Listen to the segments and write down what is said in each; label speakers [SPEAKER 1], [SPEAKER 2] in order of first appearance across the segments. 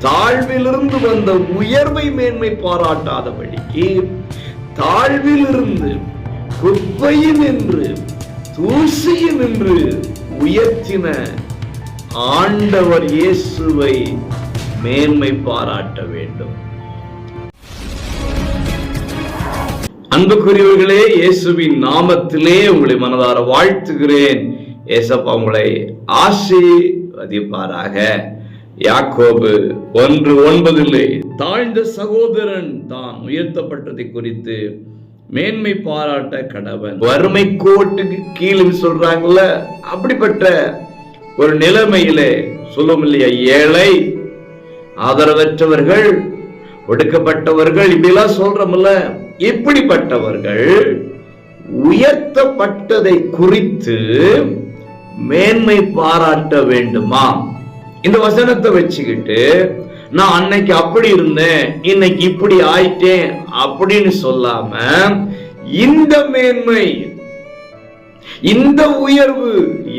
[SPEAKER 1] தாழ்விலிருந்து வந்த உயர்வை மேன்மை பாராட்டாதபடிக்கு தாழ்விலிருந்து குப்பையில் நின்று தூசியில் நின்று உயர்த்தின ஆண்டவர் இயேசுவை மேன்மை பாராட்ட வேண்டும். அன்புக்குரியவர்களே, இயேசுவின் நாமத்திலே உங்களை மனதார வாழ்த்துகிறேன். ஏசப்பா உங்களை ஆசீர்வதிப்பாராக. யாக்கோபு 1:9 தாழ்ந்த சகோதரன் தான் உயர்த்தப்பட்டதை குறித்து மேன்மை பாராட்ட கடவன். வறுமை கோட்டுக்கு கீழே சொல்றாங்கல்ல, அப்படிப்பட்ட ஒரு நிலைமையிலே சொல்லும் இல்லையா, ஏழை, ஆதரவற்றவர்கள், ஒடுக்கப்பட்டவர்கள், இப்படிலாம் சொல்றோம்ல, இப்படிப்பட்டவர்கள் உயர்த்தப்பட்டதை குறித்து மேன்மை பாராட்ட வேண்டுமா? இந்த வசனத்தை வச்சுக்கிட்டு நான் அன்னைக்கு அப்படி இருந்தேன், இன்னைக்கு இப்படி ஆயிட்டேன் அப்படின்னு சொல்லாம, இந்த மேன்மை, இந்த உயர்வு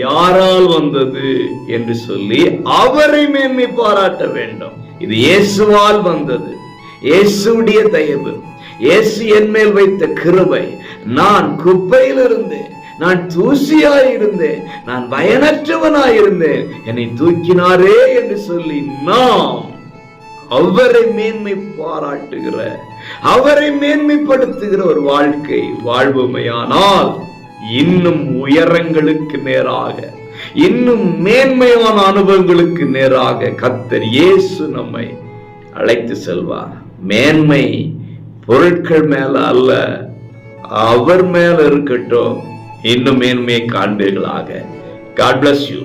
[SPEAKER 1] யாரால் வந்தது என்று சொல்லி அவரை மேன்மை பாராட்ட வேண்டும். இது இயேசுவால் வந்தது, இயேசுடைய தயவு, இயேசு என் மேல் வைத்த கிருபை. நான் குப்பையில் இருந்தேன், நான் தூசியாய் இருந்தேன், நான் பயனற்றவனாய் இருந்தேன், என்னை தூக்கினாரே என்று சொல்லி நாம் அவரை மேன்மை பாராட்டுகிற, அவரை மேன்மைப்படுத்துகிற ஒரு வாழ்க்கை வாழ்வுமையானால் இன்னும் உயரங்களுக்கு நேராக, இன்னும் மேன்மையான அனுபவங்களுக்கு நேராக கர்த்தர் இயேசு நம்மை அழைத்து செல்வார். மேன்மை பொருட்கள் மேல அல்ல, அவர் மேல இருக்கட்டும். இன்னும் மேன்மையை காண்பீர்களாக. God bless you.